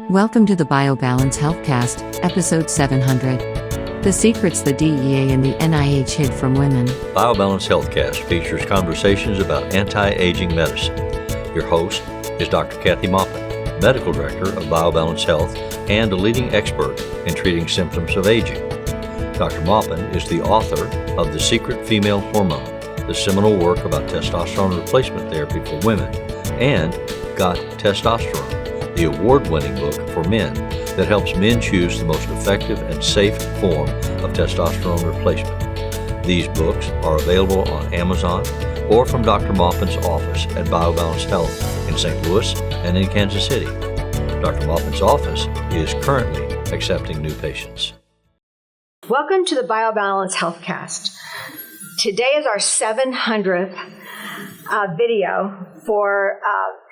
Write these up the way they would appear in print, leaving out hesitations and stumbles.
Welcome to the BioBalance Healthcast, episode 700. The secrets the DEA and the NIH hid from women. BioBalance Healthcast features conversations about anti-aging medicine. Your host is Dr. Kathy Maupin, Medical Director of BioBalance Health and a leading expert in treating symptoms of aging. Dr. Maupin is the author of The Secret Female Hormone, the seminal work about testosterone replacement therapy for women, and Got Testosterone, the award-winning book for men that helps men choose the most effective and safe form of testosterone replacement. These books are available on Amazon or from Dr. Maupin's office at BioBalance Health in St. Louis and in Kansas City. Dr. Maupin's office is currently accepting new patients. Welcome to the BioBalance Healthcast. Today is our 700th video for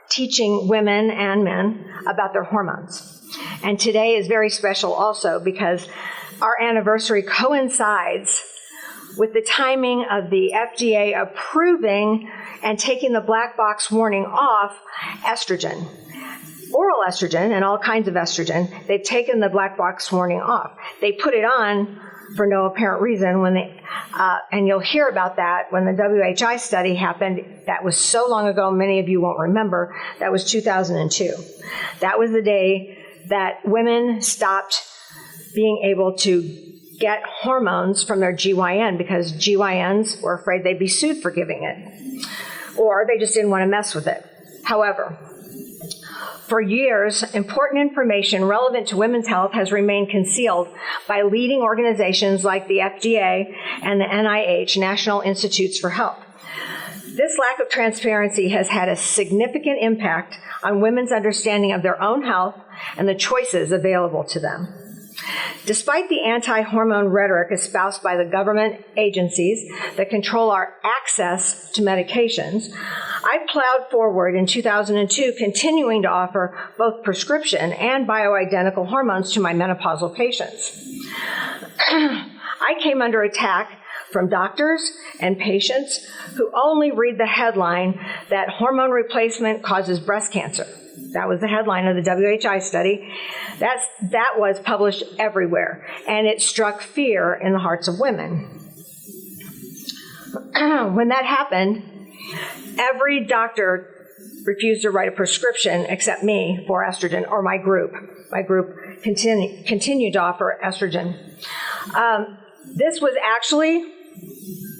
teaching women and men about their hormones. And today is very special also because our anniversary coincides with the timing of the FDA approving and taking the black box warning off estrogen. Oral estrogen and all kinds of estrogen, they've taken the black box warning off. They put it on for no apparent reason and you'll hear about that when the WHI study happened. That was so long ago, many of you won't remember. That was 2002. That was the day that women stopped being able to get hormones from their GYN because GYNs were afraid they'd be sued for giving it, or they just didn't want to mess with it. However, for years, important information relevant to women's health has remained concealed by leading organizations like the FDA and the NIH, National Institutes for Health. This lack of transparency has had a significant impact on women's understanding of their own health and the choices available to them. Despite the anti-hormone rhetoric espoused by the government agencies that control our access to medications, I plowed forward in 2002, continuing to offer both prescription and bioidentical hormones to my menopausal patients. I came under attack from doctors and patients who only read the headline that hormone replacement causes breast cancer. That was the headline of the WHI study. That was published everywhere, and it struck fear in the hearts of women. When that happened, every doctor refused to write a prescription except me for estrogen, or my group. My group continued to offer estrogen. This was actually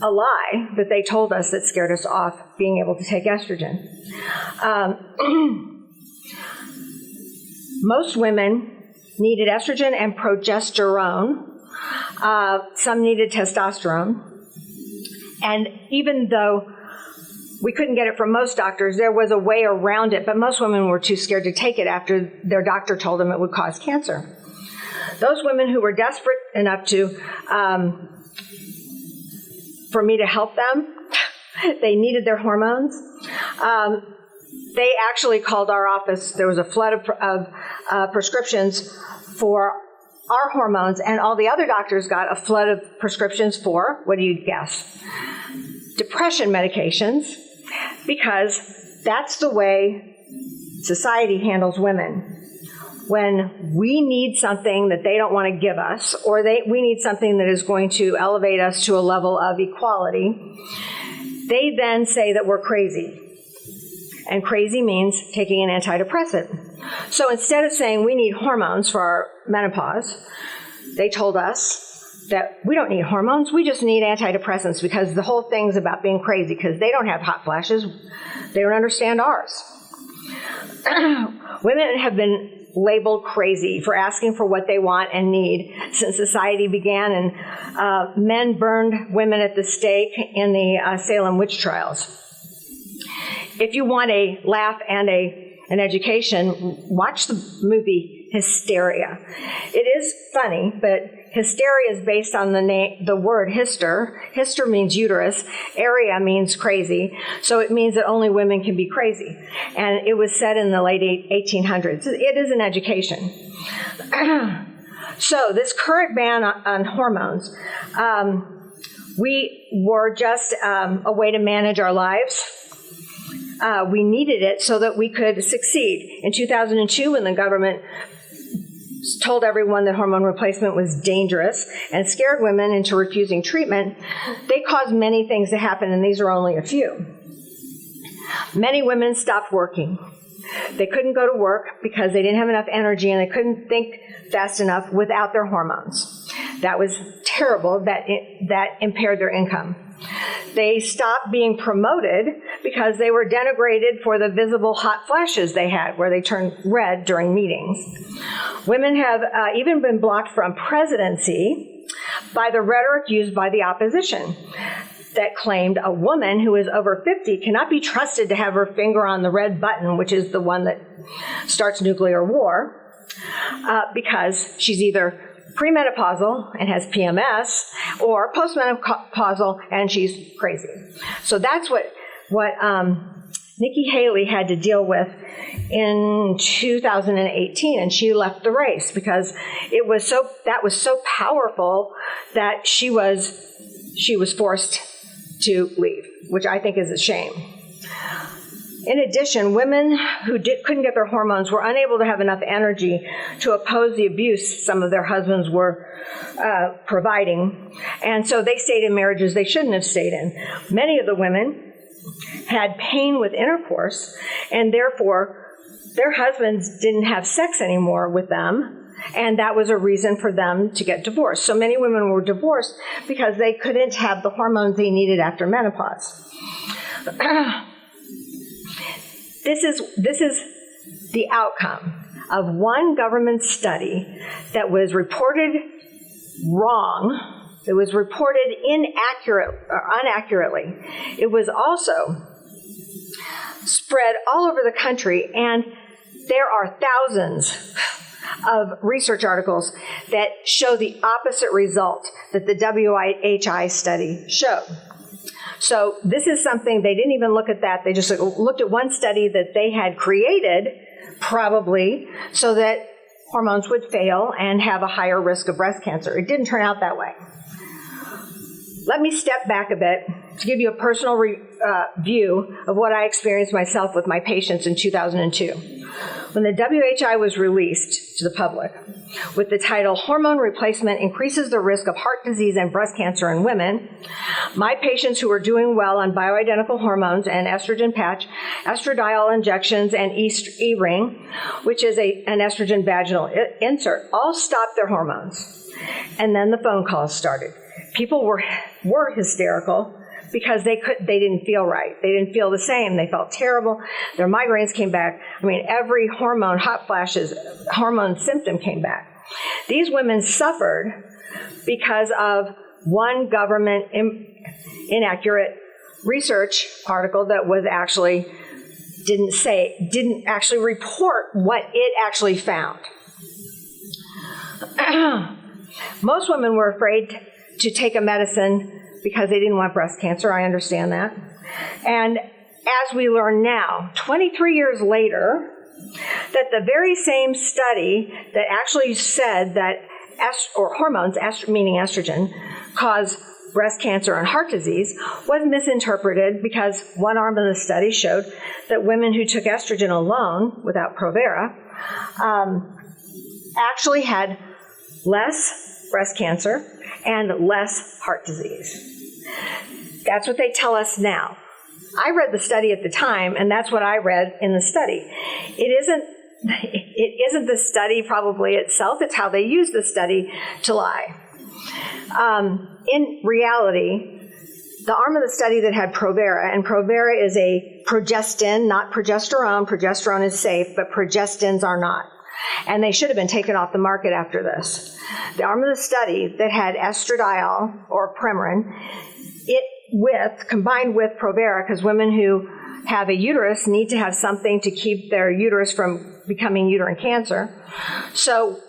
a lie that they told us that scared us off being able to take estrogen. Most women needed estrogen and progesterone. Some needed testosterone. And even though we couldn't get it from most doctors, there was a way around it, but most women were too scared to take it after their doctor told them it would cause cancer. Those women who were desperate enough for me to help them, they needed their hormones. They actually called our office. There was a flood of prescriptions for our hormones, and all the other doctors got a flood of prescriptions for, what do you guess? Depression medications, because that's the way society handles women. When we need something that they don't want to give us, or we need something that is going to elevate us to a level of equality, they then say that we're crazy. And crazy means taking an antidepressant. So instead of saying we need hormones for our menopause, they told us that we don't need hormones, we just need antidepressants because the whole thing's about being crazy because they don't have hot flashes. They don't understand ours. Women have been labeled crazy for asking for what they want and need since society began, and men burned women at the stake in the Salem witch trials. If you want a laugh and an education, watch the movie Hysteria. It is funny, but hysteria is based on the word hyster. Hyster means uterus. Area means crazy. So it means that only women can be crazy. And it was said in the late 1800s. It is an education. So this current ban on hormones, we were just a way to manage our lives. We needed it so that we could succeed. In 2002, when the government told everyone that hormone replacement was dangerous and scared women into refusing treatment, they caused many things to happen, and these are only a few. Many women stopped working. They couldn't go to work because they didn't have enough energy and they couldn't think fast enough without their hormones. That was terrible. That impaired their income. They stopped being promoted because they were denigrated for the visible hot flashes they had where they turned red during meetings. Women have even been blocked from presidency by the rhetoric used by the opposition that claimed a woman who is over 50 cannot be trusted to have her finger on the red button, which is the one that starts nuclear war, because she's either premenopausal and has PMS or postmenopausal and she's crazy. So that's what Nikki Haley had to deal with in 2018, and she left the race because that was so powerful that she was forced to leave, which I think is a shame. In addition, women who couldn't get their hormones were unable to have enough energy to oppose the abuse some of their husbands were providing, and so they stayed in marriages they shouldn't have stayed in. Many of the women had pain with intercourse, and therefore their husbands didn't have sex anymore with them, and that was a reason for them to get divorced. So many women were divorced because they couldn't have the hormones they needed after menopause. This is the outcome of one government study that was reported wrong. It was reported inaccurately. It was also spread all over the country, and there are thousands of research articles that show the opposite result that the WIHI study showed. So this is something, they didn't even look at that. They just looked at one study that they had created, probably, so that hormones would fail and have a higher risk of breast cancer. It didn't turn out that way. Let me step back a bit to give you a personal view of what I experienced myself with my patients in 2002. When the WHI was released to the public with the title, Hormone Replacement Increases the Risk of Heart Disease and Breast Cancer in Women, my patients who were doing well on bioidentical hormones and estrogen patch, estradiol injections, and E-ring, which is an estrogen vaginal insert, all stopped their hormones. And then the phone calls started. People were hysterical because they didn't feel right. They didn't feel the same. They felt terrible. Their migraines came back. I mean, every hormone, hot flashes, hormone symptom came back. These women suffered because of one government inaccurate research article that was actually didn't actually report what it actually found. Most women were afraid to take a medicine because they didn't want breast cancer. I understand that. And as we learn now, 23 years later, that the very same study that actually said that hormones, meaning estrogen, cause breast cancer and heart disease was misinterpreted because one arm of the study showed that women who took estrogen alone without Provera actually had less breast cancer and less heart disease. That's what they tell us now. I read the study at the time, and that's what I read in the study. It isn't the study probably itself, it's how they use the study to lie. In reality, the arm of the study that had Provera, and Provera is a progestin, not progesterone. Progesterone is safe, but progestins are not. And they should have been taken off the market after this. The arm of the study that had estradiol or Premarin, combined with Provera, because women who have a uterus need to have something to keep their uterus from becoming uterine cancer. So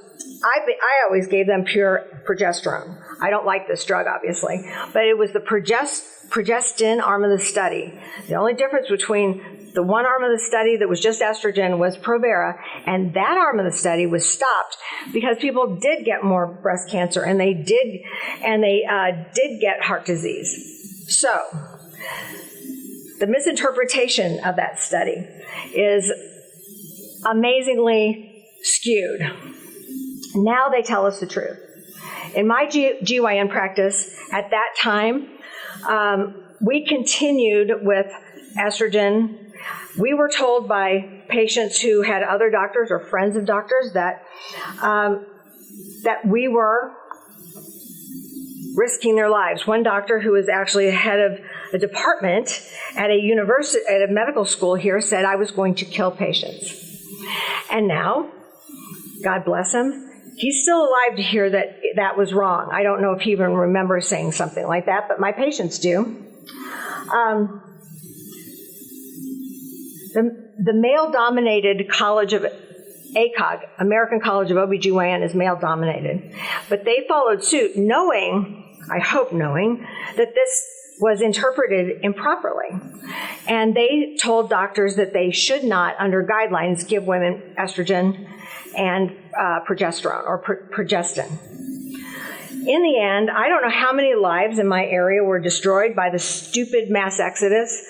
I always gave them pure progesterone. I don't like this drug, obviously, but it was the progestin arm of the study. The only difference between the one arm of the study that was just estrogen was Provera, and that arm of the study was stopped because people did get more breast cancer, and they did get heart disease. So, the misinterpretation of that study is amazingly skewed. Now they tell us the truth. In my GYN practice at that time, we continued with estrogen. We were told by patients who had other doctors or friends of doctors that we were risking their lives. One doctor who was actually head of a department at a medical school here said I was going to kill patients. And now, God bless him, he's still alive to hear that was wrong. I don't know if he even remembers saying something like that, but my patients do. The male-dominated college of ACOG, American College of OBGYN, is male-dominated. But they followed suit I hope knowing, that this was interpreted improperly. And they told doctors that they should not, under guidelines, give women estrogen and progesterone or progestin. In the end, I don't know how many lives in my area were destroyed by the stupid mass exodus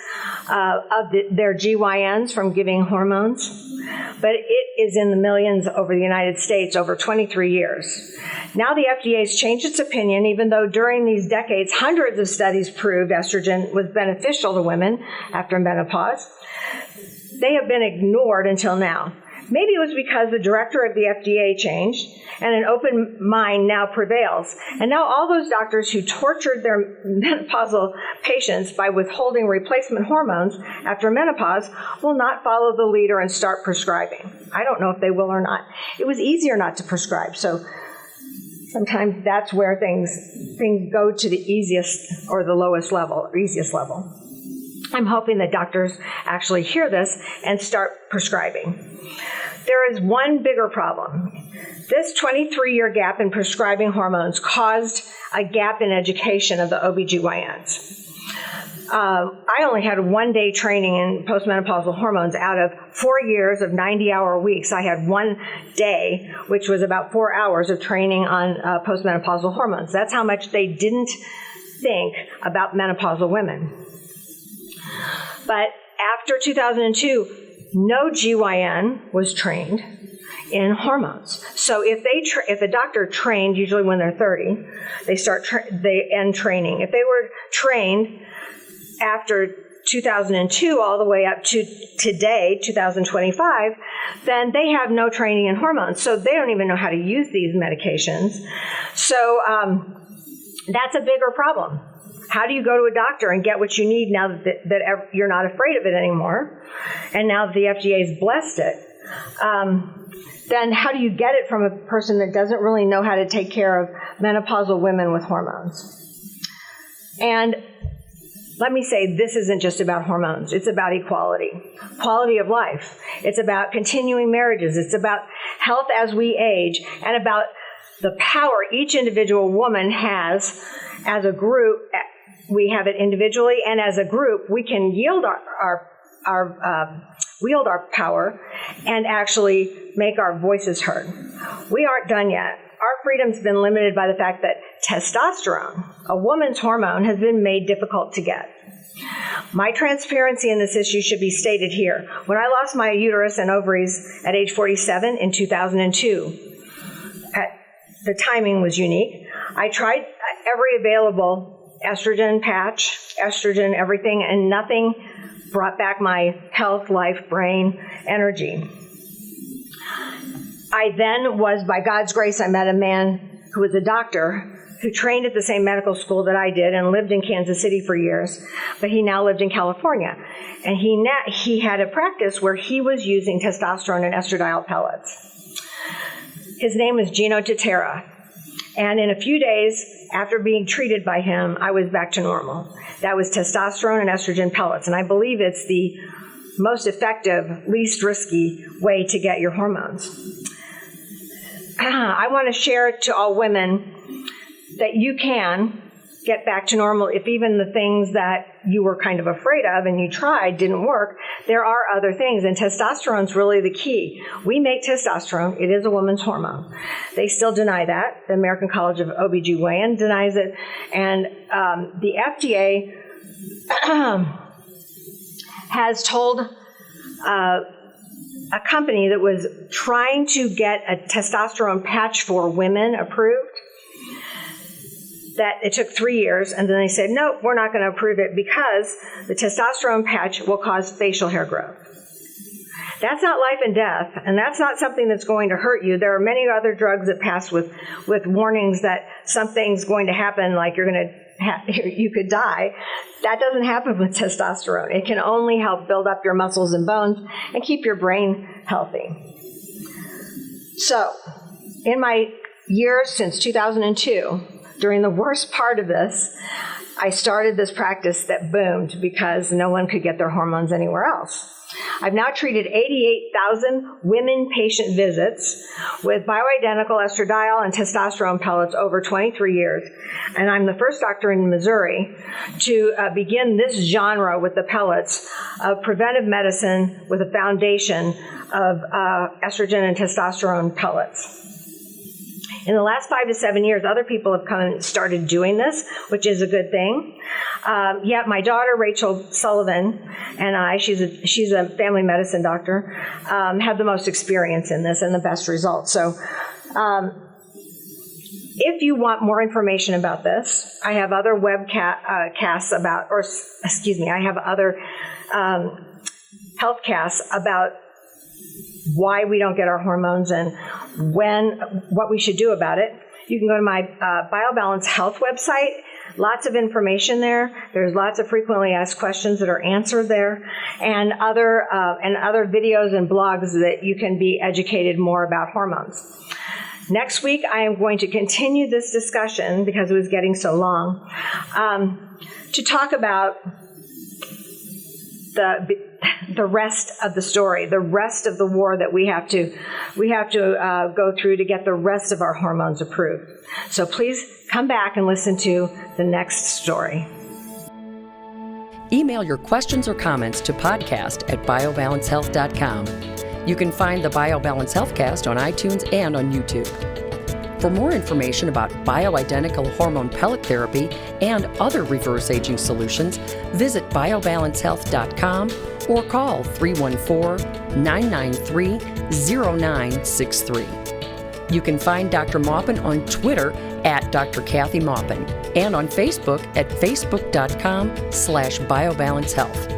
of their GYNs from giving hormones, but it is in the millions over the United States over 23 years. Now the FDA has changed its opinion, even though during these decades, hundreds of studies proved estrogen was beneficial to women after menopause. They have been ignored until now. Maybe it was because the director of the FDA changed and an open mind now prevails. And now all those doctors who tortured their menopausal patients by withholding replacement hormones after menopause will not follow the leader and start prescribing. I don't know if they will or not. It was easier not to prescribe, so sometimes that's where things go to the easiest or the lowest level, or easiest level. I'm hoping that doctors actually hear this and start prescribing. There is one bigger problem. This 23-year gap in prescribing hormones caused a gap in education of the OBGYNs. I only had 1 day training in postmenopausal hormones out of 4 years of 90-hour weeks. I had 1 day, which was about 4 hours of training on postmenopausal hormones. That's how much they didn't think about menopausal women. But after 2002, no GYN was trained in hormones. So if a doctor trained, usually when they're 30, they end training. If they were trained after 2002 all the way up to today, 2025, then they have no training in hormones. So they don't even know how to use these medications. So that's a bigger problem. How do you go to a doctor and get what you need now that you're not afraid of it anymore, and now that the FDA has blessed it? Then how do you get it from a person that doesn't really know how to take care of menopausal women with hormones? And let me say, this isn't just about hormones. It's about equality, quality of life. It's about continuing marriages. It's about health as we age, and about the power each individual woman has as a group. We have it individually, and as a group, we can yield wield our power and actually make our voices heard. We aren't done yet. Our freedom's been limited by the fact that testosterone, a woman's hormone, has been made difficult to get. My transparency in this issue should be stated here. When I lost my uterus and ovaries at age 47 in 2002, the timing was unique. I tried every available estrogen patch, estrogen, everything, and nothing brought back my health, life, brain, energy. I then was, by God's grace, I met a man who was a doctor who trained at the same medical school that I did and lived in Kansas City for years, but he now lived in California. And he had a practice where he was using testosterone and estradiol pellets. His name was Gino Totera. And in a few days after being treated by him, I was back to normal. That was testosterone and estrogen pellets. And I believe it's the most effective, least risky way to get your hormones. I want to share to all women that you can get back to normal if even the things that you were kind of afraid of and you tried didn't work. There are other things, and testosterone's really the key. We make testosterone. It is a woman's hormone. They still deny that. The American College of OBGYN denies it. And the FDA has told a company that was trying to get a testosterone patch for women approved. That it took 3 years, and then they said, nope, we're not going to approve it because the testosterone patch will cause facial hair growth. That's not life and death, and that's not something that's going to hurt you. There are many other drugs that pass with warnings that something's going to happen, like you could die. That doesn't happen with testosterone. It can only help build up your muscles and bones and keep your brain healthy. So, in my years since 2002, during the worst part of this, I started this practice that boomed because no one could get their hormones anywhere else. I've now treated 88,000 women patient visits with bioidentical estradiol and testosterone pellets over 23 years, and I'm the first doctor in Missouri to begin this genre with the pellets of preventive medicine with a foundation of estrogen and testosterone pellets. In the last 5 to 7 years, other people have come and started doing this, which is a good thing. My daughter, Rachel Sullivan, and I, she's a family medicine doctor, have the most experience in this and the best results. So if you want more information about this, I have other webcasts I have other healthcasts about why we don't get our hormones and what we should do about it. You can go to my BioBalance Health website. Lots of information there. There's lots of frequently asked questions that are answered there, and other videos and blogs that you can be educated more about hormones. Next week, I am going to continue this discussion because it was getting so long to talk about the rest of the story, the rest of the war that we have to go through to get the rest of our hormones approved. So please come back and listen to the next story. Email your questions or comments to podcast@biobalancehealth.com. You can find the BioBalance Healthcast on iTunes and on YouTube. For more information about bioidentical hormone pellet therapy and other reverse aging solutions, visit biobalancehealth.com or call 314-993-0963. You can find Dr. Maupin on Twitter @Dr. Kathy Maupin and on Facebook at facebook.com/biobalancehealth.